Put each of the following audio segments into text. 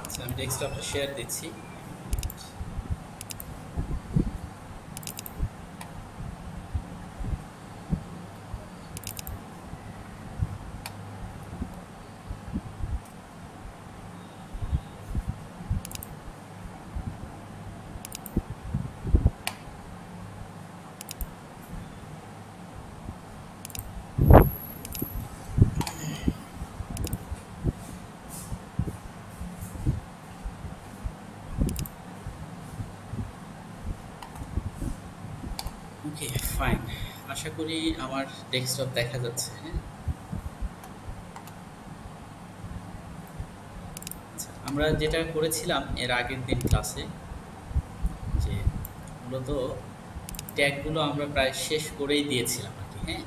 আচ্ছা, আমি ডেস্কটপটা শেয়ার দিচ্ছি। ওকে, ফাইন। আশা করি আমার ডেস্কটপ দেখা যাচ্ছে। হ্যাঁ, আচ্ছা, আমরা যেটা করেছিলাম এর আগের দিন ক্লাসে, যে মূলত ট্যাগগুলো আমরা প্রায় শেষ করেই দিয়েছিলাম আর কি। হ্যাঁ,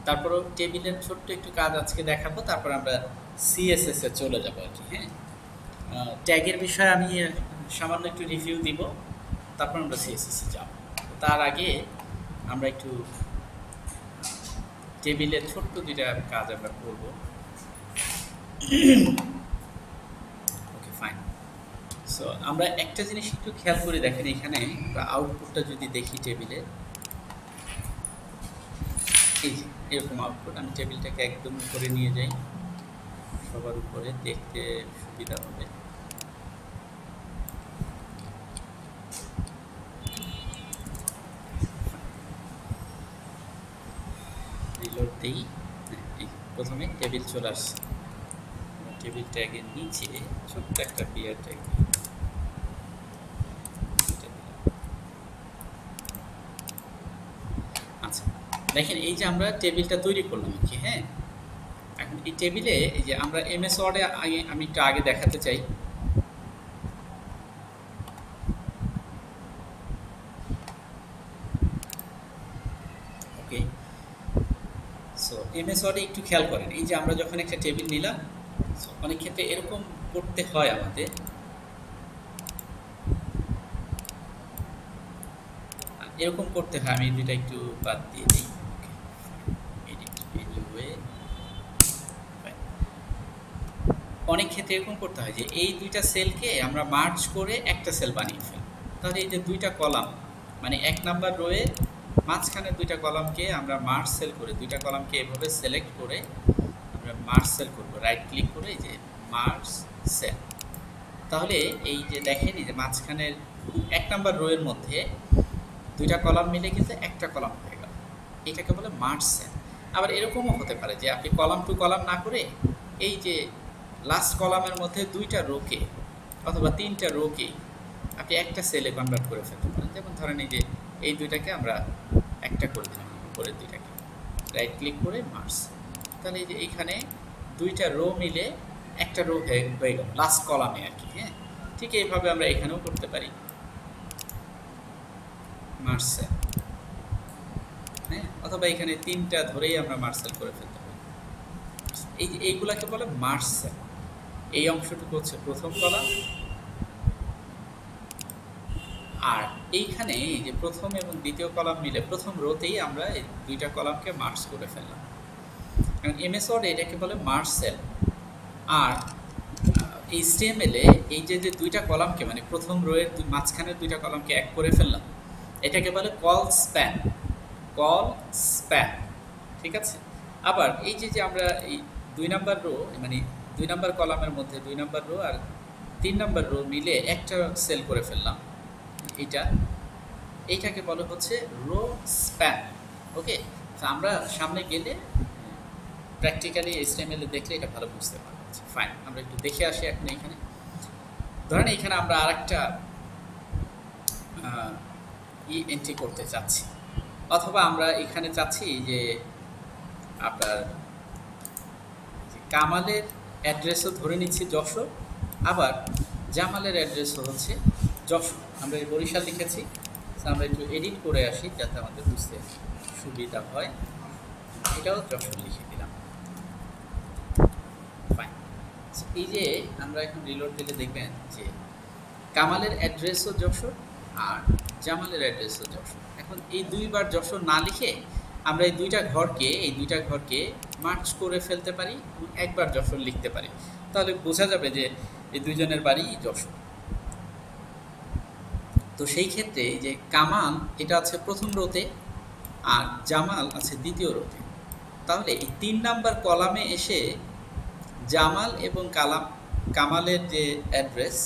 তারপরও টেবিলের ছোট্ট একটু কাজ আজকে দেখাবো, তারপর আমরা সিএসএস এ চলে যাবো আর কি। হ্যাঁ, ট্যাগের বিষয়ে আমি সামান্য একটু রিভিউ দিব, তারপর আমরা সিএসএস এ যাব। তার আগে আমরা একটু টেবিলের ছোট্ট দুইটা কাজ আমরা করব। ওকে, ফাইন। সো আমরা একটা জিনিস একটু খেয়াল করে দেখেন, এখানে আউটপুটটা যদি দেখি টেবিলে, এই যে এরকম আউটপুট। আমি টেবিলটাকে একদম উপরে নিয়ে যাই, সবার উপরে দেখতে সুবিধা হবে। রিলোড দিই। এই প্রথমে টেবিল চলে আসছে। টেবিল ট্যাগের নিচে ছোট্ট একটা বিয়ার ট্যাগ দিই। আচ্ছা, দেখেন এই যে আমরা টেবিলটা তৈরি করলাম কি। হ্যাঁ, এখন এই টেবিলে এই যে আমরা এমএস ওয়ার্ডে আমি একটু আগে দেখাতে চাই। ওকে, সো এমএস ওয়ার্ডে একটু খেয়াল করেন, এই যে আমরা যখন একটা টেবিল নিলাম, অনেক ক্ষেত্রে এরকম করতে হয় আমাদের। এরকম করতে হয়, আমি দুইটা একটু বাদ দিয়ে দিই। অনেক ক্ষেত্রে এরকম করতে হয় যে এই দুইটা সেলকে আমরা মার্জ করে একটা সেল বানিয়ে ফেলি। তাহলে এই যে দুইটা কলাম, মানে ১ নাম্বার রোয়ে মাঝখানে দুইটা কলামকে আমরা মার্জ সেল করে, দুইটা কলামকে এভাবে সিলেক্ট করে আমরা মার্জ সেল করব, রাইট ক্লিক করে এই যে মার্জ সেল। তাহলে এই যে দেখেন, এই যে মাঝখানের ১ নাম্বার রোয়ের মধ্যে দুইটা কলাম মিলে কিন্তু একটা কলাম হয়ে গেল, এটাকে বলে মার্জ সেল। আবার এরকমও হতে পারে যে আপনি কলাম টু কলাম না করে এই যে লাস্ট কলামের মধ্যে দুইটা রোকে অথবা তিনটা রোকে আপনি একটা সেলে কনভার্ট করে ফেলতে পারেন। যেমন ধরেন এই যে এই দুইটাকে আমরা একটা করে দিলাম, উপরের দুইটাকে রাইট ক্লিক করে মার্জ। তাহলে এই যে এইখানে দুইটা রো মিলে একটা রো হয়ে গেল লাস্ট কলামে আর কি। হ্যাঁ, ঠিক এইভাবে আমরা এখানেও করতে পারি মার্জ সেল। হ্যাঁ, অথবা এখানে তিনটা ধরেই আমরা মার্জ সেল করে ফেলতে পারি। এই যে এইগুলাকে বলে মার্জ সেল। এই অংশটুকু হচ্ছে প্রথম কলাম, আর এইখানে এই যে প্রথম এবং দ্বিতীয় কলাম মিলে প্রথম রোতেই আমরা এই দুইটা কলামকে মার্জ করে ফেললাম। কারণ এমএস ওয়ার্ডে এটাকে বলে মার্জ সেল। আর HTML এ এই যে যে দুইটা কলামকে, মানে প্রথম রোয়ের মাঝখানের দুইটা কলামকে এক করে ফেললাম, এটাকে বলে কল স্প্যান। কল স্প্যান, ঠিক আছে। আবার এই যে যে আমরা এই ২ নাম্বার রো, মানে ২ নাম্বার কলামের মধ্যে ২ নাম্বার রো আর ৩ নাম্বার রো মিলে একটা সেল করে ফেললাম, এইটাকে বলা হচ্ছে রো স্প্যান। ওকে, তো আমরা সামনে গেলে প্র্যাকটিক্যালি HTML এ দেখলে এটা ভালো বুঝতে পারবো। ফাইন, আমরা একটু দেখে আসি এখন। এখানে ধরেন এখানে আমরা আরেকটা এন্ট্রি করতে চাচ্ছি, অথবা আমরা এখানে চাচ্ছি যে আপনার কামালের অ্যাড্রেসও ধরে নিচ্ছি যশোর, আবার জামালের অ্যাড্রেসও হচ্ছে যশোর। আমরা এই বরিশাল লিখেছি, আমরা একটু এডিট করে আসি যাতে আমাদের বুঝতে সুবিধা হয়। এটাও যশোর লিখে দিলাম। ফাইন, এই যে আমরা এখন রিলোড দিলে দেখবেন যে কামালের অ্যাড্রেসও যশোর আর জামালের অ্যাড্রেসও যশোর। এখন এই দুইবার যশোর না লিখে আমরা এই দুইটা ঘরকে মার্চ করে ফেলতে পারি এবং একবার যশোর লিখতে পারি। তাহলে বোঝা যাবে যে এই দুইজনের বাড়ি যশোর। তো সেই ক্ষেত্রে যে কামাল এটা আছে প্রথম রোতে আর জামাল আছে দ্বিতীয় রোতে, তাহলে এই 3 নাম্বার কলামে এসে জামাল এবং কামালের যে অ্যাড্রেস,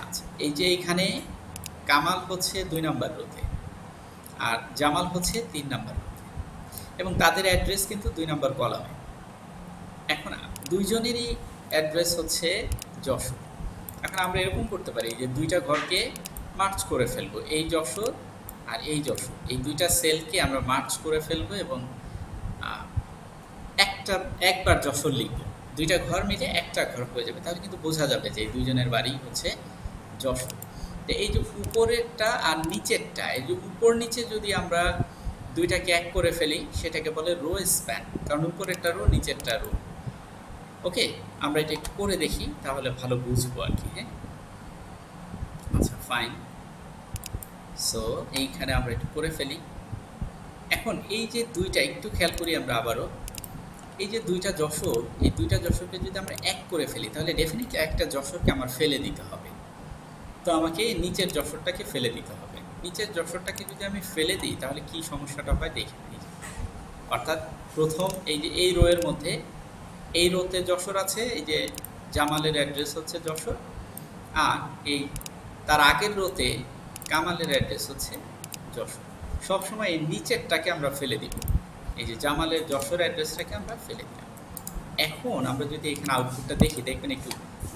আচ্ছা এই যে এইখানে কামাল হচ্ছে 2 নাম্বার রোতে আর জামাল হচ্ছে 3 নাম্বার রোতে, এবং তাদের অ্যাড্রেস কিন্তু 2 নাম্বার কলামে। এখন দুইজনেরই অ্যাড্রেস হচ্ছে যশোর। এখন আমরা এরকম করতে পারি যে দুইটা ঘরকে মার্চ করে ফেলবো, এই যশোর আর এই যশোর, এই দুইটা সেলকে আমরা মার্চ করে ফেলবো এবং একবার যশোর লিখবো, দুইটা ঘর মিলে একটা ঘর হয়ে যাবে, তাহলে কিন্তু বোঝা যাবে যে এই দুইজনের বাড়ি হচ্ছে যশোর। তো এই যে উপরেরটা আর নিচেরটা, এই যে উপর নিচে যদি আমরা দুইটাকে এক করে ফেলি সেটাকে বলে রো স্প্যান, কারণ উপরেরটা রো নিচেরটা রো। ওকে, আমরা এটা একটু করে দেখি তাহলে ভালো বুঝবো আর কি। হ্যাঁ, আচ্ছা ফাইন। সো এইখানে আমরা একটু করে ফেলি। এখন এই যে দুইটা একটু খেয়াল করি আমরা আবারও, এই যে দুইটা যশোর, এই দুইটা যশোরকে যদি আমরা এক করে ফেলি তাহলে ডেফিনেটলি একটা যশোরকে আমার ফেলে দিতে হবে। তো আমাকে নিচের যশোরটাকে ফেলে দিতে হবে। নিচের যশোরটাকে যদি আমি ফেলে দিই তাহলে কি সমস্যাটা হয় দেখে নিই। অর্থাৎ প্রথম এই যে এই রো এর মধ্যে এই রোতে যশোর আছে, এই যে জামালের অ্যাড্রেস হচ্ছে যশোর, আর এই তার আগের রোতে কামালের অ্যাড্রেস হচ্ছে যশোর। সবসময় এই নিচেরটাকে আমরা ফেলে দিব, এই যে জামালের যশোর অ্যাড্রেসটাকে আমরা ফেলে দিলাম। এখন আমরা যদি এখানে আউটপুটটা দেখি দেখবেন একটু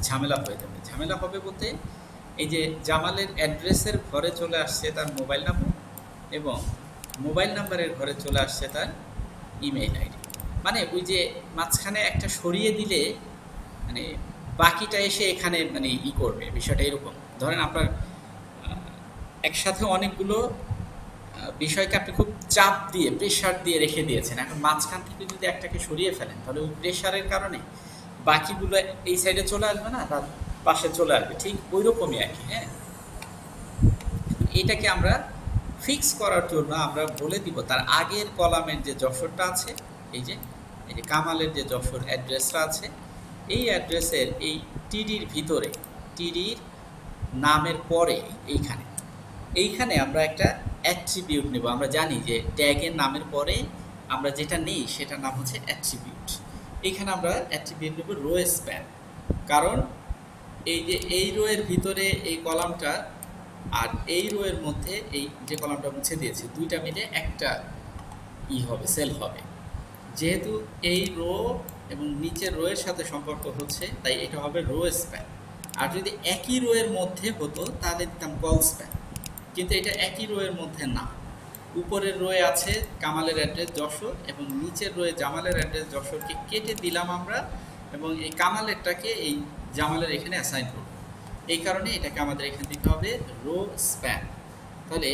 ঝামেলা হয়ে যাবে। ঝামেলা হবে বলতে এই যে জামালের অ্যাড্রেসের ঘরে চলে আসছে তার মোবাইল নাম্বার এবং মোবাইল নাম্বারের ঘরে চলে আসছে তার ইমেইল আইডি। মানে ওই যে মাঝখানে একটা সরিয়ে দিলে মানে বাকিটা এসে এখানে মানে করবে, বিষয়টা এরকম। ধরেন আপনার একসাথে অনেকগুলো বিষয়কে আপনি খুব চাপ দিয়ে প্রেশার দিয়ে রেখে দিয়েছেন, এখন মাঝখান থেকে যদি একটাকে সরিয়ে ফেলেন তাহলে ওই প্রেশারের কারণে বাকিগুলো এই সাইডে চলে আসবে না, তার পাশে চলে আসবে, ঠিক ওই রকমই আর কি। হ্যাঁ, এটাকে আমরা ফিক্স করার জন্য আমরা বলে দিব তার আগের কলামের যে যশোরটা আছে, এই যে কামালের যে যশোর অ্যাড্রেসটা আছে, এই অ্যাড্রেসের এই টিডির ভিতরে, টিডির নামের পরে এইখানে আমরা একটা অ্যাট্রিবিউট নেব। আমরা জানি যে ট্যাগের নামের পরে আমরা যেটা নেই সেটার নাম হচ্ছে অ্যাট্রিবিউট। এইখানে আমরা অ্যাট্রিবিউট নেব রো স্প্যান, কারণ এই যে এই রো এর ভিতরে এই কলামটা আর এই রো এর মধ্যে এই যে কলামটা মুছে দিয়েছি, দুইটা মিলে একটা হবে, সেল হবে। যেহেতু এই রো এবং নিচের রো এর সাথে সম্পর্ক হচ্ছে তাই এটা হবে রো স্প্যান। আর যদি একই রো এর মধ্যে হতো তাহলে দিতাম কল স্প্যান, কিন্তু এটা একই রো এর মধ্যে না। উপরের রোয়ে আছে কামালের অ্যাড্রেস যশোর এবং নিচের রোয়ে জামালের অ্যাড্রেস যশোরকে কেটে দিলাম আমরা এবং এই কামালেরটাকে এই জামালের এখানে অ্যাসাইন করব। এই কারণে এটাকে আমাদের এখানে দিতে হবে রো স্প্যান। তাহলে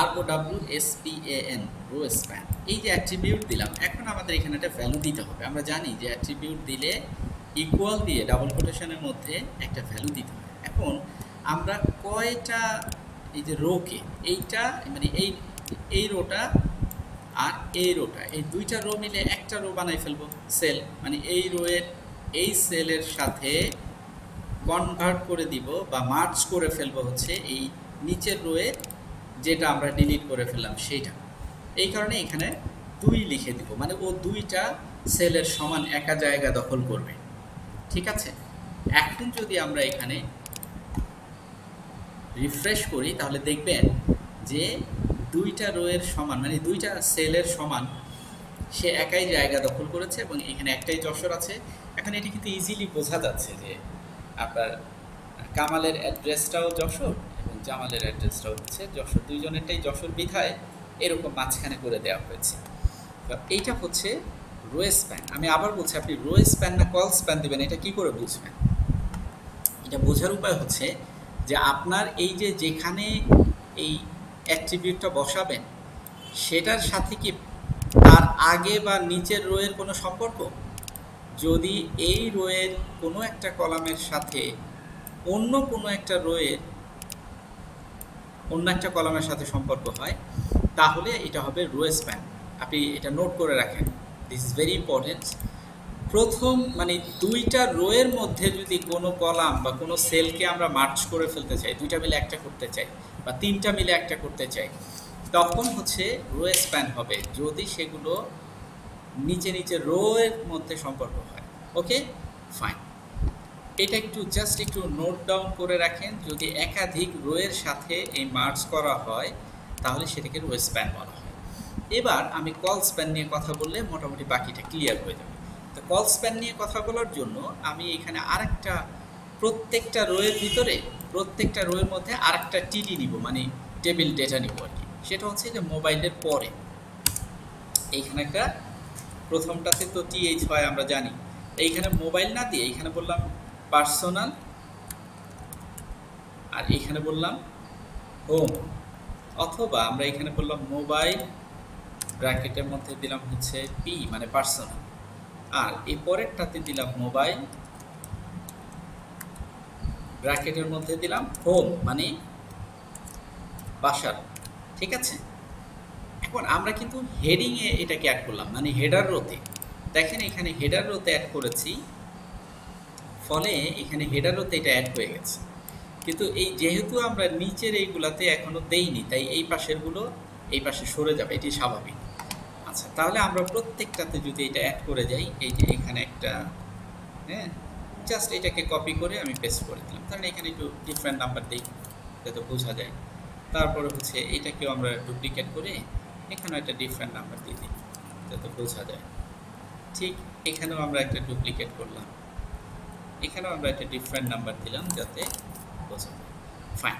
ROWSPAN রো স্প্যান, এই যে অ্যাট্রিবিউট দিলাম, এখন আমাদের এখানে একটা ভ্যালু দিতে হবে। আমরা জানি যে অ্যাট্রিবিউট দিলে ইকুয়াল দিয়ে ডাবল কোটেশনের মধ্যে একটা ভ্যালু দিতে হবে। এখন আমরা কয়টা এই যে রোকে, এইটা মানে এই রোটা আর এই রোটা, এই দুইটা রো মিলে একটা রো বানাই ফেলবো, সেল। মানে এই রোয়ের এই সেলের সাথে কনভার্ট করে দিব বা মার্জ করে ফেলবো হচ্ছে এই নিচের রোয়ের যেটা আমরা ডিলিট করে ফেললাম সেইটা। এই কারণে এখানে 2 লিখে দিব, মানে ও দুইটা সেলের সমান একা জায়গা দখল করবে। ঠিক আছে, এখন যদি আমরা এখানে রিফ্রেশ করি তাহলে দেখবেন যে দুইটা রোয়ের সমান মানে দুইটা সেলের সমান সে একাই জায়গা দখল করেছে এবং এখানে একটাই যশোর আছে। এখন এটি কিন্তু ইজিলি বোঝা যাচ্ছে যে আপনার কামালের অ্যাড্রেসটাও যশোর এবং জামালের অ্যাড্রেসটাও হচ্ছে যশোর, দুইজনেরটাই যশোর বিধায় এরকম মাঝখানে করে দেওয়া হয়েছে। এইটা হচ্ছে রো স্প্যান। আমি আবার বলছি, আপনি রো স্প্যান না কল স্প্যান দেবেন এটা কি করে বুঝবেন? এটা বোঝার উপায় হচ্ছে যে আপনার এই যে যেখানে এই অ্যাট্রিবিউটটা বসাবেন সেটার সাথে কি তার আগে বা নিচের রোয়ের কোনো সম্পর্ক। যদি এই রোয়ের কোনো একটা কলামের সাথে অন্য কোনো একটা রোয়ের অন্য একটা কলামের সাথে সম্পর্ক হয়, তাহলে এটা হবে রো স্প্যান। আপনি এটা নোট করে রাখেন, দিস ইজ ভেরি ইম্পর্টেন্ট। প্রথম মানে দুইটা রো এর মধ্যে যদি কোনো কলাম বা কোনো সেলকে আমরা মার্চ করে ফেলতে চাই, দুইটা মিলে একটা করতে চাই বা তিনটা মিলে একটা করতে চাই, তখন হচ্ছে রো স্প্যান হবে যদি সেগুলো নিচে নিচে রো এর মধ্যে সম্পর্ক হয়। ওকে, ফাইন। এটা একটু জাস্ট একটু নোট ডাউন করে রাখেন, যদি একাধিক রো এর সাথে এই মার্জ করা হয় তাহলে সেটাকে রো স্প্যান বলা হয়। এবার আমি কল স্প্যান নিয়ে কথা বললে মোটামুটি বাকিটা ক্লিয়ার হয়ে যাবে। তো কল স্প্যান নিয়ে কথা বলার জন্য আমি এখানে আরেকটা, প্রত্যেকটা রো এর ভিতরে প্রত্যেকটা রো এর মধ্যে আরেকটা টিডি নিব, মানে টেবিল ডেটা নিব আর কি। সেটা হচ্ছে যে মোবাইলের পরে এইখানে একটা, প্রথমটাতে তো টিএইচ হয় আমরা জানি, এইখানে মোবাইল না দিয়ে এইখানে বললাম পার্সোনাল, আর এইখানে বললাম হোম, অথবা আমরা এখানে বললাম মোবাইল, ব্র্যাকেটের মধ্যে দিলাম হচ্ছে পি মানে পার্সোনাল, আর এই পরেরটাতে দিলাম মোবাইল, ব্র্যাকেটের মধ্যে দিলাম হোম মানে বাসার। ঠিক আছে, এখন আমরা কিন্তু হেডিংয়ে এটাকে অ্যাড করলাম, মানে হেডার রোতে। দেখেন এখানে হেডার রোতে অ্যাড করেছি, ফলে এখানে হেডার রোতে এটা অ্যাড হয়ে গেছে। কিন্তু এই যেহেতু আমরা নিচের এইগুলাতে এখনো দেইনি, তাই এই পাশেরগুলো এই পাশে সরে যাবে, এটি স্বাভাবিক। আচ্ছা, তাহলে আমরা প্রত্যেকটাতে যদি এটা অ্যাড করে যাই, এই যে এখানে একটা, হ্যাঁ, জাস্ট এটাকে কপি করে আমি পেস্ট করে দিলাম, কারণ এখানে একটু ডিফারেন্ট নাম্বার দিই যাতে বোঝা যায়। তারপরে হচ্ছে এটাকেও আমরা ডুপ্লিকেট করে এখানেও একটা ডিফারেন্ট নাম্বার দিয়ে দিই যাতে বোঝা যায়। ঠিক এখানেও আমরা একটা ডুপ্লিকেট করলাম, এখানেও আমরা একটা ডিফারেন্ট নাম্বার দিলাম যাতে বোঝা যায়। ফাইন।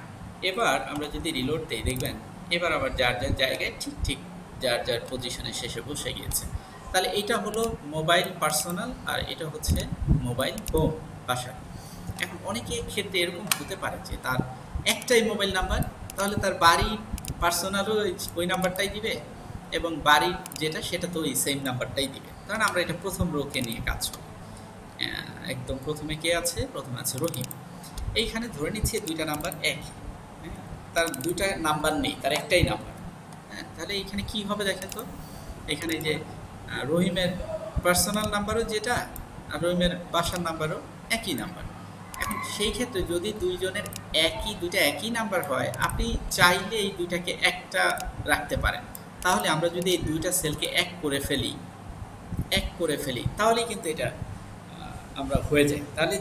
এবার আমরা যদি রিলোড দিই, দেখবেন এবার আবার যার যার জায়গায় ঠিক ঠিক যার যার পজিশনের শেষে বসে গিয়েছে। তাহলে এটা হলো মোবাইল পার্সোনাল, আর এটা হচ্ছে মোবাইল হোম বাসা। এখন অনেকের ক্ষেত্রে এরকম হতে পারে যে তার একটাই মোবাইল নাম্বার, তাহলে তার বাড়ি পার্সোনালও ওই নাম্বারটাই দিবে এবং বাড়ির যেটা সেটা তো ওই সেম নাম্বারটাই দিবে। কারণ আমরা এটা প্রথম রোকে নিয়ে কাজ করি। একদম প্রথমে কে আছে? প্রথমে আছে রহিম। এইখানে ধরে নিচ্ছি দুইটা নাম্বার একই, হ্যাঁ, তার দুইটা নাম্বার নেই, তার একটাই নাম্বার। হ্যাঁ, তাহলে এইখানে কি হবে দেখেন তো, এখানে যে রহিমের পার্সোনাল নাম্বারও যেটা, আর রহিমের বাসার নাম্বারও একই নাম্বার। এখন সেই ক্ষেত্রে যদি দুইজনের দুইটা একই নাম্বার হয়, আপনি চাইলে এই দুইটাকে একটা রাখতে পারেন। তাহলে আমরা যদি এই দুইটা সেলকে এক করে ফেলি তাহলেই কিন্তু এটা আমরা হয়ে যায়। তাহলে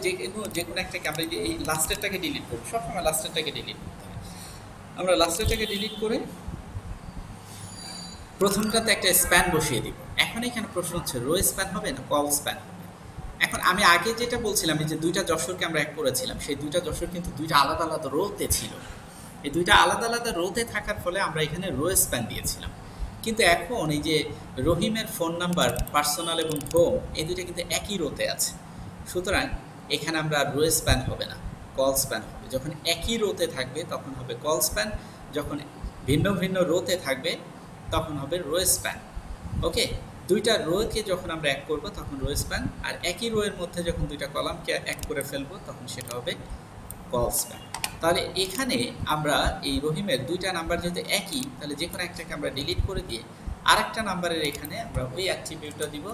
যে কোনো একটাকে আমরা এই লাস্টেরটাকে ডিলিট করব, সবসময় লাস্টেরটাকে ডিলিট করতে হয়। আমরা লাস্টেরটাকে ডিলিট করে প্রথমটাতে একটা স্প্যান বসিয়ে দিব। এখন এখানে প্রশ্ন হচ্ছে রো স্প্যান হবে না কল স্প্যান হবে। এখন আমি আগে যেটা বলছিলাম যে দুইটা যশোরকে আমরা এক করেছিলাম, সেই দুইটা যশোর কিন্তু দুইটা আলাদা আলাদা রোতে ছিল। এই দুইটা আলাদা আলাদা রোতে থাকার ফলে আমরা এখানে রো স্প্যান দিয়েছিলাম। কিন্তু এখন এই যে রহিমের ফোন নাম্বার পার্সোনাল এবং হোম, এই দুইটা কিন্তু একই রোতে আছে। সুতরাং এখানে আমরা রো স্প্যান হবে না, কল স্প্যান হবে। যখন একই রোতে থাকবে তখন হবে কল স্প্যান, যখন ভিন্ন ভিন্ন রোতে থাকবে তখন হবে রো স্প্যান। ওকে, দুইটা রোকে যখন আমরা এক করব তখন রো স্প্যান, আর একই রো এর মধ্যে যখন দুইটা কলামকে এক করে ফেলবো তখন সেটা হবে কল স্প্যান। তাহলে এখানে আমরা এই রহিমের দুইটা নাম্বার যেহেতু একই, তাহলে যে কোনো একটাকে আমরা ডিলিট করে দিয়ে আরেকটা নাম্বারের এখানে আমরা ওই অ্যাট্রিবিউটটা দিব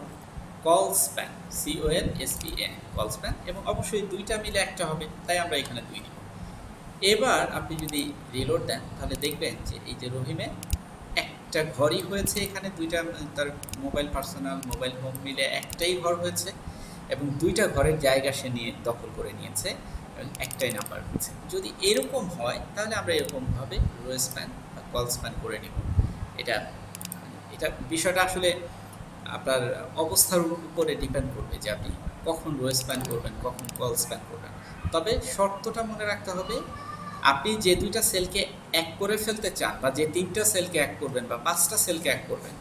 call span, COLSPAN, call span, এবং অবশ্যই দুইটা মিলে একটা হবে, তাই আমরা এখানে 2 দিব। এবার আপনি যদি রিলোড দেন তাহলে দেখবেন যে এই যে রহিমে একটা ঘরই হয়েছে, এখানে দুইটা, তার মোবাইল পার্সোনাল মোবাইল হোম মিলে একটাই ঘর হয়েছে এবং দুইটা ঘরের জায়গা সে নিয়ে দখল করে নিয়েছে এবং একটাই নাম্বার হয়েছে। যদি এরকম হয় তাহলে আমরা এরকমভাবে রো স্প্যান বা কল স্প্যান করে নিব। এটা বিষয়টা আসলে আপনার অবস্থার উপরে ডিপেন্ড করবে যে আপনি কখন রো স্প্যান করবেন, কখন কল স্প্যান করবেন। তবে শর্তটা মনে রাখতে হবে, আপনি যে দুইটা সেলকে এক করে ফেলতে চান বা যে 3টা সেলকে এক করবেন বা 5টা সেলকে এক করবেন,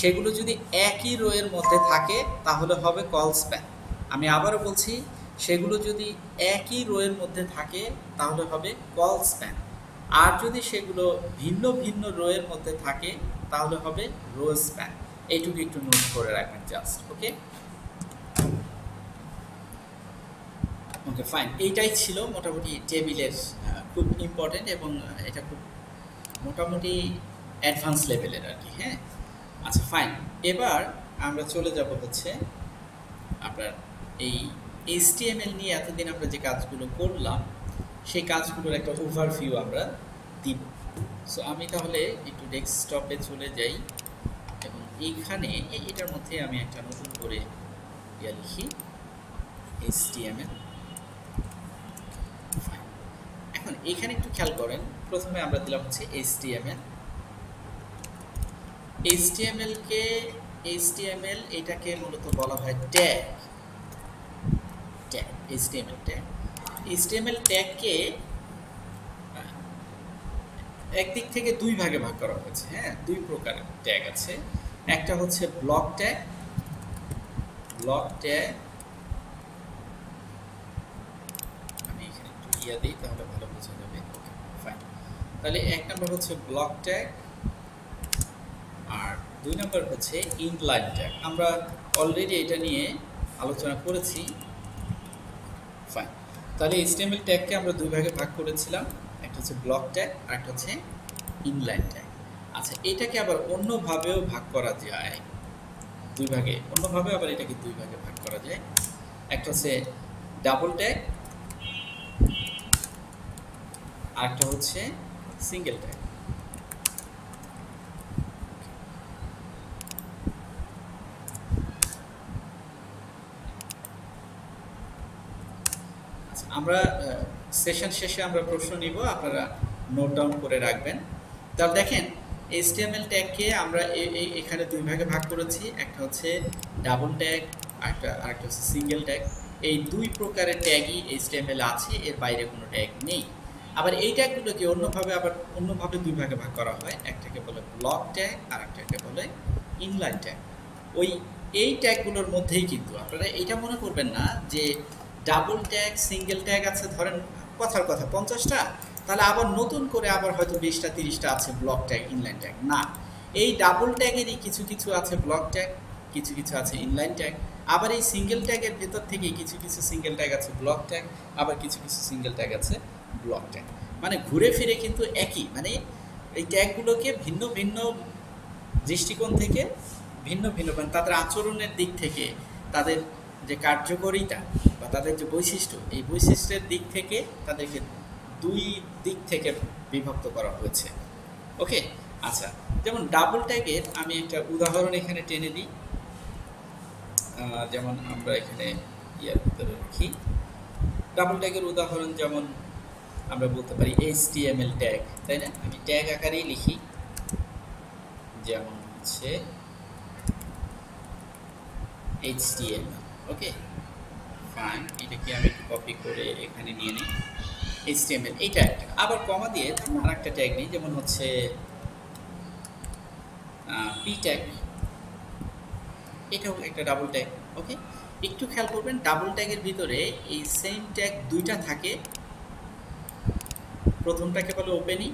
সেগুলো যদি একই রো এর মধ্যে থাকে তাহলে হবে কল স্প্যান। আমি আবারও বলছি, সেগুলো যদি একই রো এর মধ্যে থাকে তাহলে হবে কল স্প্যান। আর যদি সেগুলো ভিন্ন ভিন্ন রো এর মধ্যে থাকে তাহলে হবে রো স্প্যান। এইটুকু একটু নোট করে রাখবেন জাস্ট। ওকে ওকে ফাইন। এইটাই ছিল মোটামুটি টেবিলের খুব ইম্পর্টেন্ট এবং এটা খুব মোটামুটি অ্যাডভান্স লেভেলের আর কি। হ্যাঁ, আচ্ছা ফাইন। এবার আমরা চলে যাব হচ্ছে আপনার এই HTML নিয়ে এতদিন আমরা যে কাজগুলো করলাম সেই কাজগুলোর একটা ওভারভিউ আমরা দিব। সো আমি তাহলে একটু ডেস্কটপে চলে যাই এবং এইখানে এটার মধ্যে আমি একটা নতুন করে লিখি HTML। ফাইন, এখন এখানে একটু খেয়াল করেন, প্রথমে আমরা দিলাম হচ্ছে HTML এটাকে মূলত বলা হয় ট্যাগ। HTML ট্যাগকে একদিক থেকে দুই ভাগে ভাগ করা হয়েছে। হ্যাঁ, দুই প্রকারের ট্যাগ আছে। একটা হচ্ছে ব্লক ট্যাগ, আমি এখানে একটু দিই তাহলে ভালো বোঝা যাবে। ওকে ফাইন, তাহলে এক নম্বর হচ্ছে ব্লক ট্যাগ আর দুই নম্বর হচ্ছে ইনলাইন ট্যাগ। আমরা অলরেডি এটা নিয়ে আলোচনা করেছি। ফাইন, তাহলে HTML ট্যাগকে আমরা দুই ভাগে ভাগ করেছিলাম, একটা হচ্ছে ব্লক ট্যাগ আর একটা হচ্ছে ইনলাইন ট্যাগ। আচ্ছা, এটাকে আবার অন্যভাবেও ভাগ করা যায় দুই ভাগে, অন্যভাবে আবার এটাকে দুই ভাগে ভাগ করা যায়। একটা হচ্ছে ডাবল ট্যাগ আর একটা হচ্ছে সিঙ্গেল ট্যাগ। আমরা সেশন শেষে আমরা প্রশ্ন নিব, আপনারা নোট ডাউন করে রাখবেন। তাহলে দেখেন HTML ট্যাগকে আমরা এখানে দুই ভাগে ভাগ করেছি, একটা হচ্ছে ডাবল ট্যাগ আর একটা হচ্ছে সিঙ্গেল ট্যাগ। এই দুই প্রকারের ট্যাগই HTML আছে, এর বাইরে কোনো ট্যাগ নেই। আবার এই ট্যাগগুলোকে অন্যভাবে দুই ভাগে ভাগ করা হয়, একটাকে বলে ব্লক ট্যাগ আর একটাকে বলে ইনলাইন ট্যাগ। এই ট্যাগগুলোর মধ্যেই কিন্তু আপনারা এটা মনে করবেন না যে ডাবল ট্যাগ সিঙ্গেল ট্যাগ আছে ধরেন কথার কথা 50টা, তাহলে আবার নতুন করে আবার হয়তো 20টা 30টা আছে ব্লক ট্যাগ ইনলাইন ট্যাগ। না, এই ডাবল ট্যাগেরই কিছু কিছু আছে ব্লক ট্যাগ, কিছু কিছু আছে ইনলাইন ট্যাগ। আবার এই সিঙ্গেল ট্যাগের ভেতর থেকে কিছু কিছু সিঙ্গেল ট্যাগ আছে ব্লক ট্যাগ, আবার কিছু কিছু সিঙ্গেল ট্যাগ আছে ব্লক ট্যাগ। মানে ঘুরে ফিরে কিন্তু একই, মানে এই ট্যাগগুলোকে ভিন্ন ভিন্ন দৃষ্টিকোণ থেকে ভিন্ন ভিন্ন, মানে তাদের আচরণের দিক থেকে, তাদের যে কার্যকরিতা বা তাদের যে বৈশিষ্ট্য, এই বৈশিষ্ট্যের দিক থেকে তাদেরকে দুই দিক থেকে বিভক্ত করা হয়েছে। ওকে, আচ্ছা, যেমন ডাবল ট্যাগের আমি একটা উদাহরণ এখানে টেনে দিই। যেমন আমরা এখানে ইয়ার ভিতরে রাখি ডাবল ট্যাগের উদাহরণ, যেমন আমরা বলতে পারি HTML ট্যাগ, তাই না? আমি ট্যাগ আকারেই লিখি, যেমন হচ্ছে HTML। ওকে ফাইন, এটাকে আমি কপি করে এখানে নিয়ে নিই। HTML এইটা একটা, আবার কমা দিয়ে আর একটা ট্যাগ নিই, যেমন হচ্ছে P ট্যাগ, এটাও একটা ডাবল ট্যাগ। ওকে, একটু খেয়াল করবেন ডাবল ট্যাগের ভিতরে এই সেম ট্যাগ দুইটা থাকে, প্রথমটাকে বলে ওপেনিং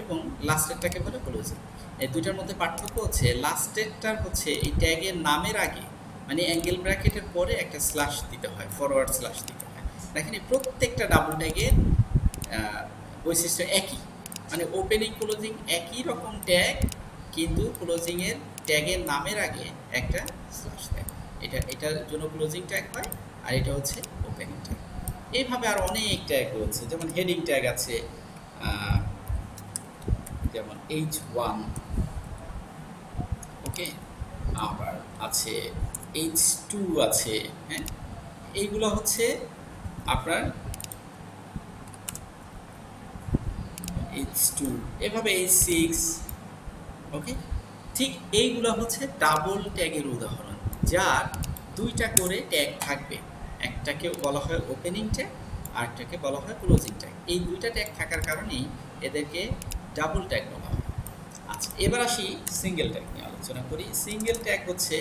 এবং লাস্টেরটাকে বলে ক্লোজিং। এই দুইটার মধ্যে পার্থক্য হচ্ছে লাস্টেরটার হচ্ছে এই ট্যাগের নামের আগে, মানে অ্যাঙ্গেল ব্র্যাকেটের পরে একটা স্ল্যাশ দিতে হয়, ফরওয়ার্ড স্ল্যাশ দিতে হয়। দেখেন এই প্রত্যেকটা ডাবল ট্যাগের বৈশিষ্ট্য একই, মানে ওপেনিং ক্লোজিং একই রকম ট্যাগ, কিন্তু ক্লোজিংয়ের ট্যাগের নামের আগে একটা স্ল্যাশ দেয়। এটার জন্য ক্লোজিং ট্যাগ হয়, আর এটা হচ্ছে ওপেনিং ট্যাগ। এইভাবে আর অনেক ট্যাগ রয়েছে, যেমন হেডিং ট্যাগ আছে, যেমন H1, ওকে, আবার আছে H2 আছে। হ্যাঁ, এইগুলো হচ্ছে আপনার H2, এভাবে H6। ওকে, ঠিক এইগুলো হচ্ছে ডাবল ট্যাগের উদাহরণ, যার দুইটা করে ট্যাগ থাকবে, একটাকে বলা হয় ওপেনিং ট্যাগ আর একটাকে বলা হয় ক্লোজিং ট্যাগ। এই দুইটা ট্যাগ থাকার কারণেই এদেরকে ডাবল ট্যাগ বলা হয়। আচ্ছা, এবার আসি সিঙ্গেল ট্যাগ নিয়ে আলোচনা করি। সিঙ্গেল ট্যাগ হচ্ছে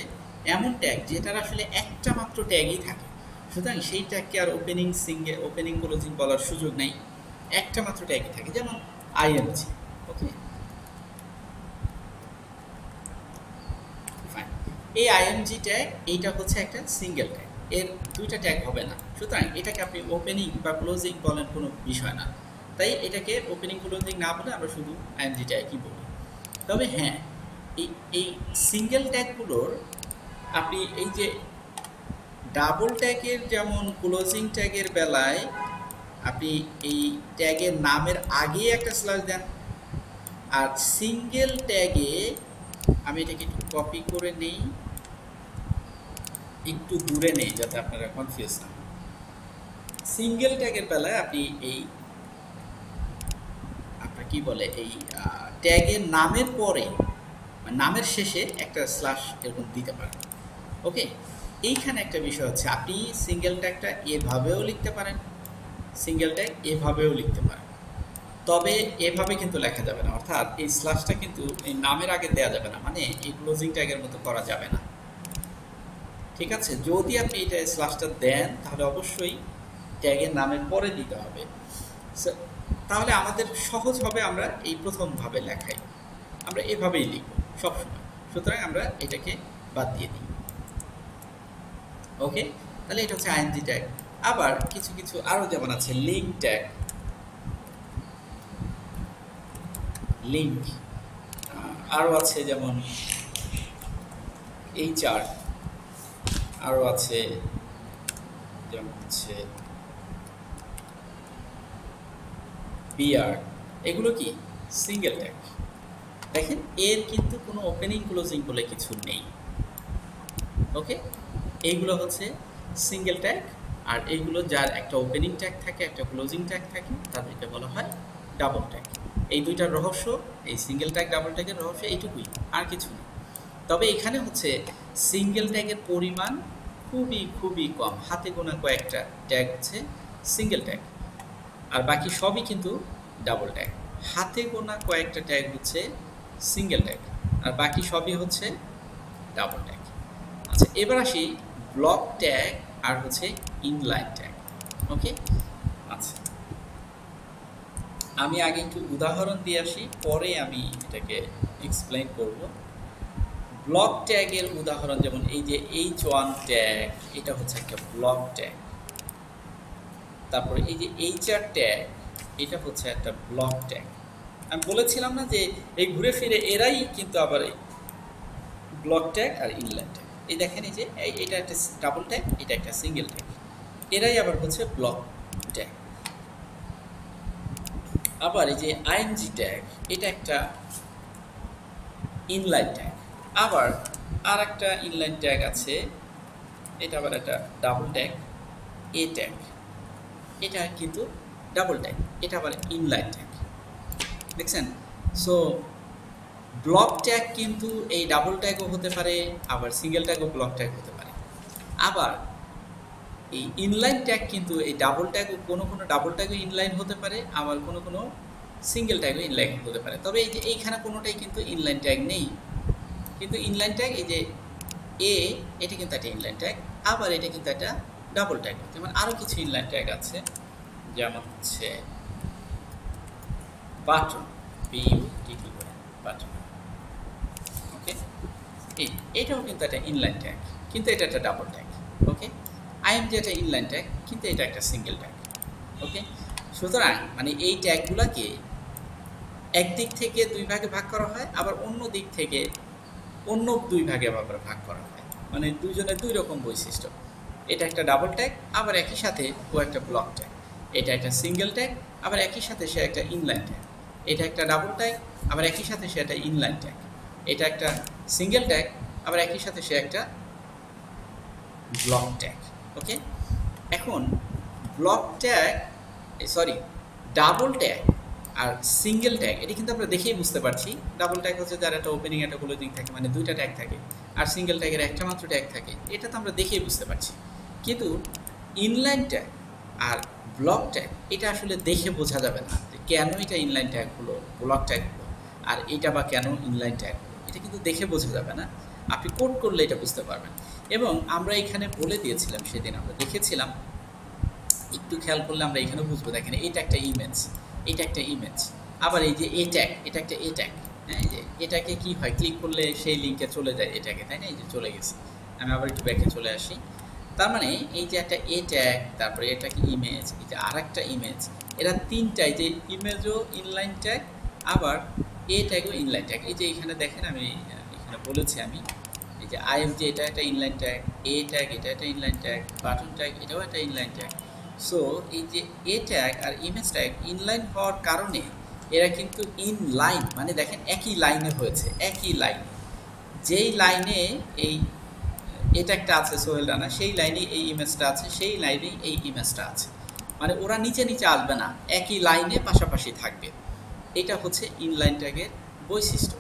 এমন ট্যাগ যেটার আসলে একটা মাত্র ট্যাগই থাকে, সুতরাং সেই ট্যাগকে আর ওপেনিং ক্লোজিং বলার সুযোগ নেই, একটা মাত্র ট্যাগই থাকে, যেমন IMG। ওকে ফাইন, এই IMG ট্যাগ এইটা হচ্ছে একটা সিঙ্গেল ট্যাগ, এর দুইটা ট্যাগ হবে না, সুতরাং এটাকে আপনি ওপেনিং বা ক্লোজিং বলেন কোনো বিষয় না। তাই এটাকে ওপেনিং ক্লোজিং না বলে আমরা শুধু আইএনজি ট্যাগই বলি। তবে হ্যাঁ, এই এই সিঙ্গেল ট্যাগগুলোর আপনি এই যে ডাবল ট্যাগের যেমন ক্লোজিং ট্যাগের বেলায় আপনি এই ট্যাগের নামের আগে একটা স্ল্যাশ দেন, আর সিঙ্গেল ট্যাগে আমি এটাকে একটু কপি করে নেই, একটু দূরে নেই যাতে আপনারা কনফিউজ না। সিঙ্গেল ট্যাগের বেলায় আপনি এই আপনার কি বলে এই ট্যাগের নামের পরে নামের শেষে একটা স্ল্যাশ এরকম দিতে পারেন। ওকে, এইখানে একটা বিষয় হচ্ছে আপনি সিঙ্গেল ট্যাগটা এভাবেও লিখতে পারেন, সিঙ্গেল ট্যাগ এভাবেও লিখতে পারেন, তবে এভাবে কিন্তু লেখা যাবে না, অর্থাৎ এই স্ল্যাশটা কিন্তু এই নামের আগে দেওয়া যাবে না, মানে এই ক্লোজিং ট্যাগের মতো করা যাবে না। ঠিক আছে, যদি আপনি এটা স্ল্যাশটা দেন তাহলে অবশ্যই ট্যাগের নামের পরে দিতে হবে, তাহলে আমাদের সহজ হবে, আমরা এই প্রথমভাবে লেখাই আমরা এভাবেই লিখব সবসময়, সুতরাং আমরা এটাকে বাদ দিয়ে দিই। ওকে, তাহলে এটা হচ্ছে আইএনজি ট্যাগ। আবার কিছু কিছু আরও যেমন আছে লিঙ্ক ট্যাগ, লিঙ্ক আরও আছে যেমন এইচআর, আরও আছে যেমন হচ্ছে বিআর, এগুলো কি সিঙ্গেল ট্যাগ। দেখেন এর কিন্তু কোনো ওপেনিং ক্লোজিং বলে কিছু নেই। ওকে, এইগুলো হচ্ছে সিঙ্গেল ট্যাগ, আর এইগুলো যার একটা ওপেনিং ট্যাগ থাকে একটা ক্লোজিং ট্যাগ থাকে তাদেরকে বলা হয় ডাবল ট্যাগ। এই দুইটার রহস্য, এই সিঙ্গেল ট্যাগ ডাবল ট্যাগের রহস্য এইটুকুই, আর কিছু নেই। তবে এখানে হচ্ছে সিঙ্গেল ট্যাগের পরিমাণ খুবই খুবই কম, হাতে গোনা কয়েকটা ট্যাগ হচ্ছে সিঙ্গেল ট্যাগ, আর বাকি সবই কিন্তু ডাবল ট্যাগ। হাতে গোনা কয়েকটা ট্যাগ হচ্ছে সিঙ্গেল ট্যাগ, আর বাকি সবই হচ্ছে ডাবল ট্যাগ। আচ্ছা, এবার আসি ব্লক ট্যাগ আর হচ্ছে ইনলাইন ট্যাগ। ওকে, আচ্ছা আমি আগে একটু উদাহরণ দিয়ে আসি, পরে আমি এটাকে এক্সপ্লেইন করব। ব্লক ট্যাগের উদাহরণ যেমন এই যে H1 ট্যাগ, এটা হচ্ছে একটা ব্লক ট্যাগ। তারপরে এই যে HR ট্যাগ, এটা হচ্ছে একটা ব্লক ট্যাগ। আমি বলেছিলাম না যে এই ঘুরে ফিরে এরাই কিন্তু আবার ব্লক ট্যাগ আর ইনলাইন ট্যাগ। এই দেখেন এই যে এটা একটা ডাবল ট্যাগ, এটা একটা সিঙ্গেল ট্যাগ, এরাই আবার হচ্ছে ব্লক ট্যাগ। আবার এই যে আইএনজি ট্যাগ, এটা একটা ইনলাইন ট্যাগ। আবার আর একটা ইনলাইন ট্যাগ আছে, এটা আবার একটা ডাবল ট্যাগ, এ ট্যাগ, এটা কিন্তু ডাবল ট্যাগ, এটা আবার ইনলাইন ট্যাগ। দেখছেন? সো ব্লক ট্যাগ কিন্তু এই ডাবল ট্যাগও হতে পারে, আবার সিঙ্গেল ট্যাগও ব্লক ট্যাগ হতে পারে। আবার এই ইনলাইন ট্যাগ কিন্তু এই ডাবল ট্যাগও কোনো কোনো ডাবল ট্যাগও ইনলাইন হতে পারে, আবার কোনো কোনো সিঙ্গেল ট্যাগও ইনলাইন হতে পারে। তবে এই যে এইখানে কোনোটাই কিন্তু ইনলাইন ট্যাগ নেই, কিন্তু ইনলাইন ট্যাগ এই যে এ, এটা কিন্তু একটা ইনলাইন ট্যাগ, আবার এটা কিন্তু একটা ডাবল ট্যাগ। যেমন আরও কিছু ইনলাইন ট্যাগ আছে, যেমন হচ্ছে বাটন, BUTT বাটন। ওকে, এইটাও কিন্তু একটা ইনলাইন ট্যাগ, কিন্তু এটা একটা ডাবল ট্যাগ। ওকে, IMG একটা ইনলাইন ট্যাগ, কিন্তু এটা একটা সিঙ্গেল ট্যাগ। ওকে, সুতরাং মানে এই ট্যাগগুলোকে একদিক থেকে দুই ভাগে ভাগ করা হয়, আবার অন্য দিক থেকে অন্য দুই ভাগে আবার ভাগ করা হয়, মানে দুইজনের দুই রকম বৈশিষ্ট্য। এটা একটা ডাবল ট্যাগ, আবার একই সাথে ও একটা ব্লক ট্যাগ। এটা একটা সিঙ্গেল ট্যাগ, আবার একই সাথে সে একটা ইনলাইন ট্যাগ। এটা একটা ডাবল ট্যাগ, আবার একই সাথে সে একটা ইনলাইন ট্যাগ। এটা একটা সিঙ্গেল ট্যাগ, আবার একই সাথে সে একটা ব্লক ট্যাগ। ওকে, এখন block tag, sorry double tag আর সিঙ্গেল ট্যাগ, এটা কিন্তু আমরা দেখেই বুঝতে পারছি। ডাবল ট্যাগ হচ্ছে যার একটা ওপেনিং একটা ক্লোজিং থাকে, মানে দুইটা ট্যাগ থাকে, আর সিঙ্গেল ট্যাগের একটা মাত্র ট্যাগ থাকে, এটা তো আমরা দেখেই বুঝতে পারছি। কিন্তু ইনলাইন ট্যাগ আর ব্লক ট্যাগ, এটা আসলে দেখে বোঝা যাবে না যে কেন এটা ইনলাইন ট্যাগ হলো, ব্লক ট্যাগ হলো, আর এটা বা কেন ইনলাইন ট্যাগ হলো, এটা কিন্তু দেখে বোঝা যাবে না। আপনি কোড করলে এটা বুঝতে পারবেন। এবং আমরা এখানে বলে দিয়েছিলাম, সেদিন আমরা দেখেছিলাম, একটু খেয়াল করলে আমরা এখানে বুঝবো। দেখেন এটা একটা ইমেজ, এটা একটা ইমেজ, আবার এই যে এ ট্যাগ, এটা একটা এ ট্যাগ। হ্যাঁ, এই যে এটাকে কি হয়, ক্লিক করলে সেই লিঙ্কে চলে যায় এটাকে, তাই না? এই যে চলে গেছে। আমি আবার একটু ব্যাকে চলে আসি। তার মানে এই যে একটা এ ট্যাগ, তারপরে এটা কি ইমেজ, এটা আর একটা ইমেজ, এরা তিনটাই, যে ইমেজও ইনলাইন ট্যাগ, আবার এ ট্যাগও ইনলাইন ট্যাগ। এই যে এখানে দেখেন আমি এখানে বলেছি আমি, এই যে আইএমজি এটা একটা ইনলাইন ট্যাগ, এ ট্যাগ এটা একটা ইনলাইন ট্যাগ, বাটন ট্যাগ এটাও একটা ইনলাইন ট্যাগ। সো এই যে এ ট্যাগ আর ইমেজ ট্যাগ ইনলাইন হওয়ার কারণে এরা কিন্তু ইনলাইন, মানে দেখেন একই লাইনে হয়েছে, একই লাইন, যেই লাইনে এই এটা একটা আছে সোহেল রানা, সেই লাইনে এই ইমেজটা আছে, সেই লাইনে এই ইমেজটা আছে, মানে ওরা নিচে নিচে আসবে না, একই লাইনে পাশাপাশি থাকবে। এটা হচ্ছে ইনলাইন ট্যাগের বৈশিষ্ট্য।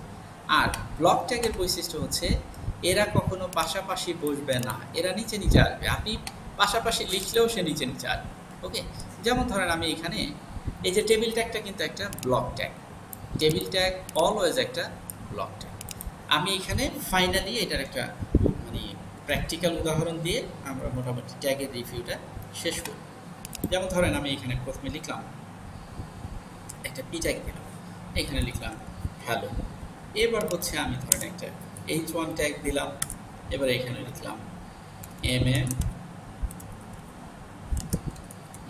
আর ব্লক ট্যাগের বৈশিষ্ট্য হচ্ছে এরা কখনো পাশাপাশি বসবে না, এরা নিচে নিচে আসবে, আপনি পাশাপাশি লিখলেও সে নিচে নিচে আসবে। ওকে, যেমন ধরেন আমি এখানে এই যে টেবিল ট্যাগটা কিন্তু একটা block tag, table tag always একটা ব্লক ট্যাগ। আমি এখানে ফাইনালি এটার একটা মানে প্র্যাকটিক্যাল উদাহরণ দিয়ে আমরা মোটামুটি ট্যাগের রিভিউটা শেষ করব। যেমন ধরেন আমি এখানে প্রথমে লিখলাম একটা পি ট্যাগ দিলাম, এখানে লিখলাম হ্যালো। এবার হচ্ছে আমি ধরেন একটা H1 ট্যাগ দিলাম, এবার এখানে লিখলাম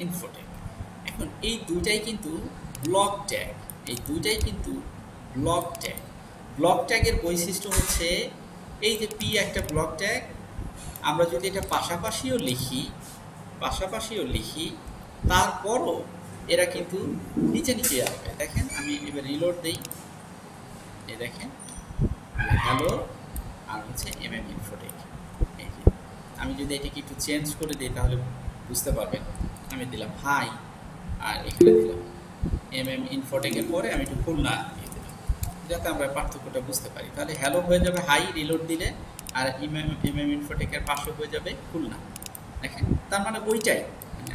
info ট্যাগ। এখন এই দুইটাই কিন্তু ব্লক ট্যাগ, এই দুইটাই কিন্তু ব্লক ট্যাগ। ব্লক ট্যাগের বৈশিষ্ট্য হচ্ছে এই যে পি একটা ব্লক ট্যাগ, আমরা যদি এটা পাশাপাশিও লিখি তারপরও এরা কিন্তু নিচে নিচে আসবে। দেখেন আমি এবার রিলোড দিই, এই দেখেন হ্যালো আর হচ্ছে info ট্যাগ। এই যে আমি যদি এটাকে একটু চেঞ্জ করে দিই তাহলে বুঝতে পারবেন। আমি দিলাম হাই আর এখানে দিলাম info ট্যাগের পরে আমি একটু খুলনা দিয়ে দিলাম, যাতে আমরা পার্থক্যটা বুঝতে পারি। তাহলে হ্যালো হয়ে যাবে হাই রিলোড দিলে, আর info ট্যাগের পাশে হয়ে যাবে খুলনা। দেখেন তার মানে ওইটাই,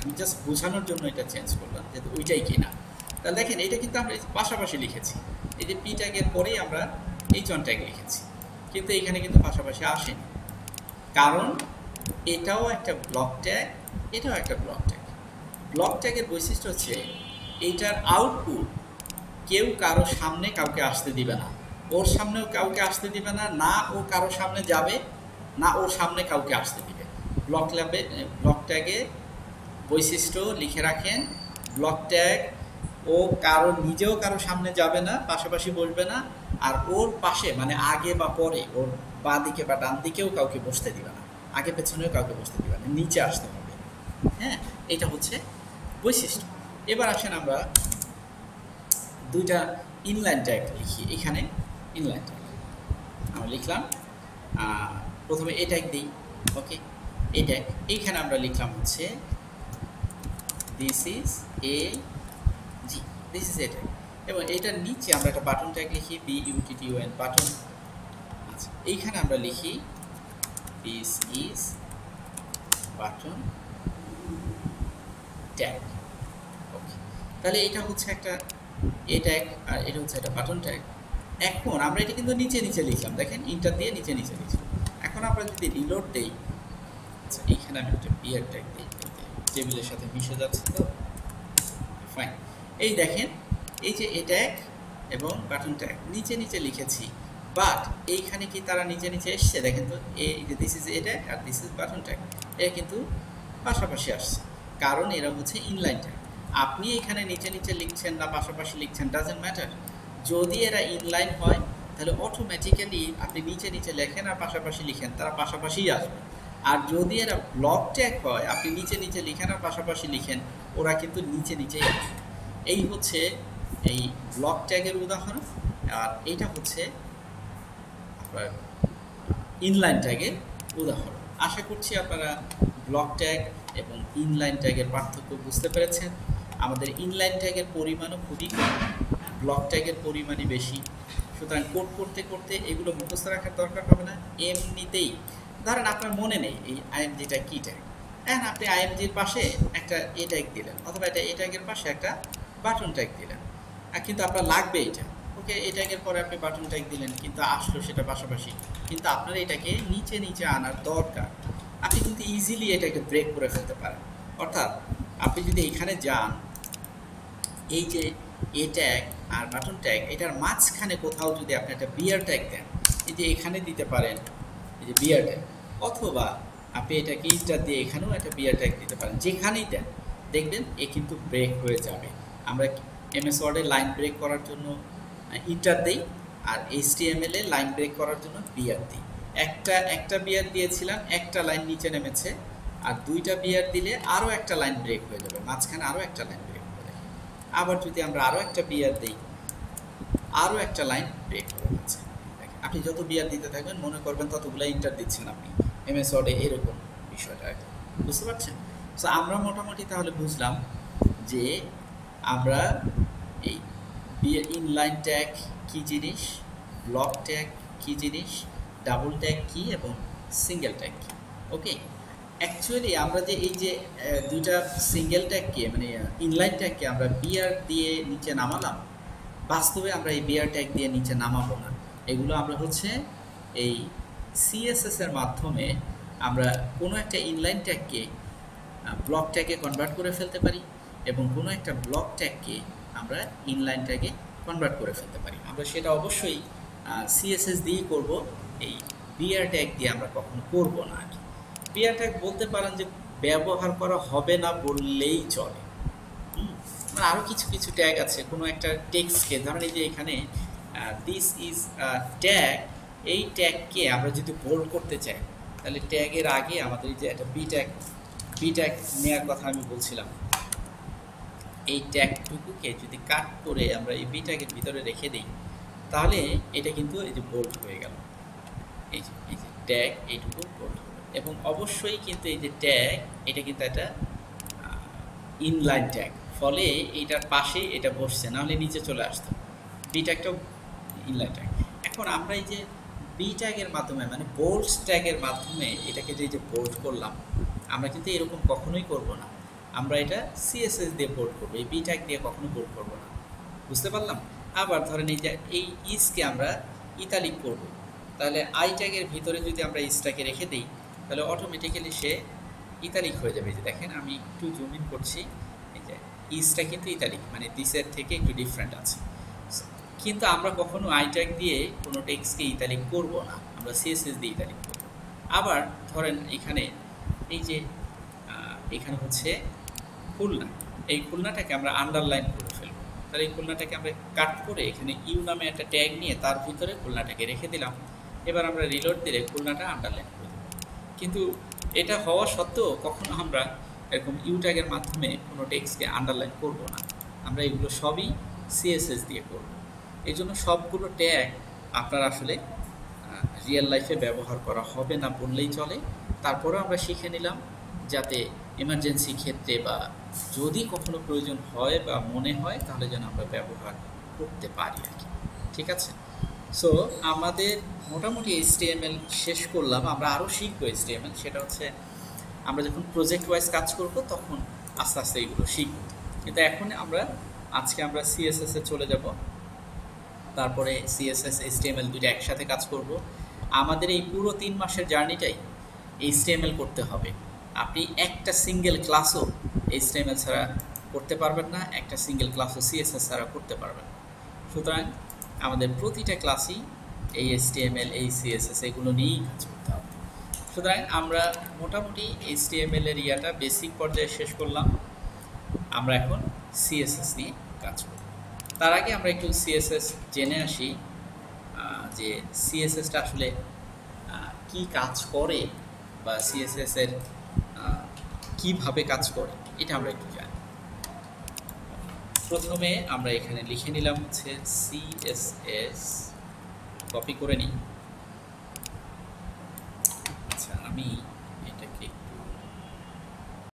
আমি জাস্ট বোঝানোর জন্য এটা চেঞ্জ করলাম যে ওইটাই কিনা। তাহলে দেখেন এটা কিন্তু আমরা পাশাপাশি লিখেছি, এই যে পি ট্যাগের পরেই আমরা H1 ট্যাগ লিখেছি, কিন্তু এখানে কিন্তু পাশাপাশি আসেনি, কারণ এটাও একটা ব্লক ট্যাগ, এটাও একটা ব্লক ট্যাগ। ব্লক ট্যাগের বৈশিষ্ট্য হচ্ছে এইটার আউটপুট কেউ কারো সামনে কাউকে আসতে দিবে না, ওর সামনেও কাউকে আসতে দিবে না, না ও কারো সামনে যাবে, না ওর সামনে কাউকে আসতে দিবে। ব্লক ট্যাগে বৈশিষ্ট্য লিখে রাখেন, ব্লক ট্যাগ ও নিজেও কারো সামনে যাবে না, পাশাপাশি বসবে না, আর ওর পাশে মানে আগে বা পরে ওর বাঁ দিকে বা ডান দিকেও কাউকে বসতে দিবে না, আগে পেছনেও কাউকে বসতে দিবে না, নিচে আসতে হবে। হ্যাঁ, এটা হচ্ছে বৈশিষ্ট্য। এবার আসেন আমরা দুইটা ইনলাইন ট্যাগ লিখি। এখানে ইনলাইন ট্যাগ আমরা লিখলাম, প্রথমে এ ট্যাগ দিই। ওকে, এ ট্যাগ এইখানে আমরা লিখলাম হচ্ছে this is A G, this is a tag, এবং এটার নিচে আমরা একটা বাটন ট্যাগ লিখি, BUTTON বাটন। আচ্ছা, এইখানে আমরা লিখি দিস ইজ বাটন ট্যাগ। ওকে, তাহলে এটা হচ্ছে একটা এ ট্যাগ আর এটা হচ্ছে একটা বাটন ট্যাগ। এখন আমরা এটা কিন্তু নিচে নিচে লিখলাম, দেখেন ইন্টার দিয়ে নিচে নিচে লিখলাম। এখন আমরা যদি রিলোড দেই, আচ্ছা এইখানে আমি একটা বিয়ার ট্যাগ দিই, টেবিলের সাথে মিশে যাচ্ছে তো ফাইন। এই দেখেন এই যে এ ট্যাগ এবং বাটন ট্যাগ নিচে নিচে লিখেছি, বাট এইখানে কি তারা নিচে নিচে এসছে? দেখেন তো, এই যে দিস ইজ এ ট্যাগ আর দিস ইজ বাটন ট্যাগ, এটা কিন্তু পাশাপাশি আসছে, কারণ এরা হচ্ছে ইনলাইন ট্যাগ। আপনি এখানে নিচে নিচে লিখছেন না পাশাপাশি লিখছেন, ডাজেন্ট ম্যাটার। যদি এরা ইনলাইন হয় তাহলে অটোমেটিক্যালি আপনি নিচে নিচে লেখেন আর পাশাপাশি লিখেন, তারা পাশাপাশিই আসবে। আর যদি এরা ব্লক ট্যাগ হয়, আপনি নিচে নিচে লিখেন আর পাশাপাশি লিখেন, ওরা কিন্তু নিচে নিচেই আসবে। এই হচ্ছে এই ব্লক ট্যাগের উদাহরণ, আর এইটা হচ্ছে আপনার ইনলাইন ট্যাগের উদাহরণ। আশা করছি আপনারা ব্লক ট্যাগ এবং ইনলাইন ট্যাগের পার্থক্য বুঝতে পেরেছেন। আমাদের ইনলাইন ট্যাগের পরিমাণও খুবই কম, ব্লক ট্যাগের পরিমাণই বেশি। সুতরাং কোড করতে করতে এগুলো মুখস্থ রাখার দরকার হবে না, এমনিতেই ধরেন আপনার মনে নেই এই আইএমজিটা কী ট্যাগ, হ্যাঁ আপনি আইএমজির পাশে একটা এ ট্যাগ দিলেন, অথবা এটা এ ট্যাগের পাশে একটা বাটন ট্যাগ দিলেন, কিন্তু আপনার লাগবে এটা। ওকে, এ ট্যাগের পরে আপনি বাটন ট্যাগ দিলেন, কিন্তু আসলো সেটা পাশাপাশি, কিন্তু আপনার এটাকে নিচে নিচে আনার দরকার। আপনি কিন্তু ইজিলি এটাকে ব্রেক করে ফেলতে পারেন। অর্থাৎ আপনি যদি এখানে যান, এই যে এ ট্যাগ আর বাটন ট্যাগ, এটার মাঝখানে কোথাও যদি আপনি একটা বিয়ার ট্যাগ দেন, এই যে এখানে দিতে পারেন এই যে বিয়ার ট্যাগ, অথবা আপনি এটাকে ইন্টার দিয়ে এখানেও একটা বিয়ার ট্যাগ দিতে পারেন, যেখানেই দেন দেখবেন এ কিন্তু ব্রেক হয়ে যাবে। আমরা এমএস ওয়ার্ডে লাইন ব্রেক করার জন্য ইন্টার দিই, আর এইচটিএমএল এ লাইন ব্রেক করার জন্য বিআর দিই। একটা বিআর দিয়েছিলাম, একটা লাইন নিচে নেমেছে, আর দুইটা বিআর দিলে আরও একটা লাইন ব্রেক হয়ে যাবে, মাঝখানে আরও একটা লাইন ব্রেক হয়ে যাবে। আবার যদি আমরা আরও একটা বিআর দিই, আরও একটা লাইন ব্রেক হয়ে যাচ্ছে। আপনি যত বিআর দিতে থাকবেন মনে করবেন ততগুলো ইন্টার দিচ্ছেন আপনি এমএস ওয়ার্ডে, এরকম বিষয়টা আর কি। বুঝতে পারছেন? সো আমরা মোটামুটি তাহলে বুঝলাম যে আমরা এই ইনলাইন ট্যাগ কী জিনিস, ব্লক ট্যাগ কী জিনিস, ডাবল ট্যাগ কী এবং সিঙ্গেল ট্যাগ কী। ওকে, অ্যাকচুয়ালি আমরা যে এই যে দুইটা সিঙ্গেল ট্যাগকে মানে ইনলাইন ট্যাগকে আমরা বিআর দিয়ে নিচে নামালাম, বাস্তবে আমরা এই বিআর ট্যাগ দিয়ে নিচে নামাবো না। এগুলো আমরা হচ্ছে এই সিএসএস এর মাধ্যমে আমরা কোনো একটা ইনলাইন ট্যাগকে ব্লক ট্যাগে কনভার্ট করে ফেলতে পারি, এবং কোনো একটা ব্লক ট্যাগকে আমরা ইনলাইন ট্যাগে কনভার্ট করে ফেলতে পারি। আমরা সেটা অবশ্যই সিএসএস দিয়েই করব, এই বিআর ট্যাগ দিয়ে আমরা কখনো করব না আর কি। বিআর ট্যাগ বলতে পারেন যে ব্যবহার করা হবে না বললেই চলে। মানে আরও কিছু কিছু ট্যাগ আছে, কোনো একটা টেক্সটকে ধরেন এই যে এখানে দিস ইজ ট্যাগ, এই ট্যাগকে আমরা যদি বোল্ড করতে চাই তাহলে ট্যাগের আগে আমাদের এই যে একটা বি ট্যাগ নেওয়ার কথা আমি বলছিলাম, এই ট্যাগটুকুকে যদি কাট করে আমরা এই বি ট্যাগের ভিতরে রেখে দিই তাহলে এটা কিন্তু এই যে বোল্ড হয়ে গেল, এই যে ট্যাগ এইটুকু বোল্ড হলো। এবং অবশ্যই কিন্তু এই যে ট্যাগ এটা কিন্তু একটা ইনলাইন ট্যাগ, ফলে এইটার পাশে এটা বসছে, নাহলে নিচে চলে আসতো। বি ট্যাগটাও ইনলাইন ট্যাগ। এখন আমরা এই যে বি ট্যাগের মাধ্যমে মানে বোল্ড ট্যাগের মাধ্যমে এটাকে যে বোল্ড করলাম, আমরা কিন্তু এরকম কখনোই করব না। আমরা এটা সিএসএস দিয়ে বোল্ড করবো, এই বি ট্যাগ দিয়ে কখনো বোল্ড করবো না। বুঝতে পারলাম? আবার ধরেন এই যে এই ইসকে আমরা ইতালিক করব, তাহলে আই ট্যাগের ভিতরে যদি আমরা ইসটাকে রেখে দিই তাহলে অটোমেটিক্যালি সে ইতালিক হয়ে যাবে। যে দেখেন আমি একটু জুম ইন করছি, এই যে ইসটা কিন্তু ইতালিক, মানে দিসের থেকে একটু ডিফারেন্ট আছে। কিন্তু আমরা কখনো আই ট্যাগ দিয়ে কোনো টেক্সটকে ইতালিক করব না, আমরা সিএসএস দিয়ে ইতালিক করব। আবার ধরেন এখানে এই যে এখানে হচ্ছে খুলনা, এই খুলনাটাকে আমরা আন্ডারলাইন করে ফেলবো। তাহলে এই খুলনাটাকে আমরা কাট করে এখানে ইউ নামে একটা ট্যাগ নিয়ে তার ভিতরে খুলনাটাকে রেখে দিলাম। এবার আমরা রিলোড দিলে খুলনাটা আন্ডারলাইন করে দেবো। কিন্তু এটা হওয়া সত্ত্বেও কখনো আমরা এরকম ইউ ট্যাগের মাধ্যমে কোনো টেক্সটকে আন্ডারলাইন করব না, আমরা এগুলো সবই সিএসএস দিয়ে করব। এই জন্য সবগুলো ট্যাগ আপনার আসলে রিয়েল লাইফে ব্যবহার করা হবে না বললেই চলে। তারপরেও আমরা শিখে নিলাম যাতে এমার্জেন্সি ক্ষেত্রে বা যদি কখনো প্রয়োজন হয় বা মনে হয় তাহলে যেন আমরা ব্যবহার করতে পারি আর কি। ঠিক আছে? সো আমাদের মোটামুটি এইচটিএমএল শেষ করলাম। আমরা আরও শিখবো এইচটিএমএল, সেটা হচ্ছে আমরা যখন প্রজেক্ট ওয়াইজ কাজ করব তখন আস্তে আস্তে এইগুলো শিখব। কিন্তু এখন আজকে আমরা সিএসএসে চলে যাব, তারপরে সিএসএস এইচটিএমএল দুইটা একসাথে কাজ করব। আমাদের এই পুরো 3 মাসের জার্নিটাই এইচটিএমএল করতে হবে। আপনি একটা সিঙ্গেল ক্লাসও এইচটিএমএল ছাড়া করতে পারবেন না, একটা সিঙ্গেল ক্লাসও সিএসএস ছাড়া করতে পারবেন না। সুতরাং আমাদের প্রতিটা ক্লাসই এই এইচটিএমএল, এই সিএসএস এগুলো নিয়েই কাজ করতে হবে। সুতরাং আমরা মোটামুটি এইচটিএমএল এর ইয়াটা বেসিক পর্যায়ে শেষ করলাম। আমরা এখন সিএসএস নিয়ে কাজ করব। তার আগে আমরা একটু সিএসএস জেনে আসি, যে সিএসএসটা আসলে কি কাজ করে বা সিএসএস এর কিভাবে কাজ করে এটা আমরা একটু জানি। প্রথমে আমরা এখানে লিখে নিলাম হচ্ছে সিএসএস, কপি করে নিই। আচ্ছা, আমি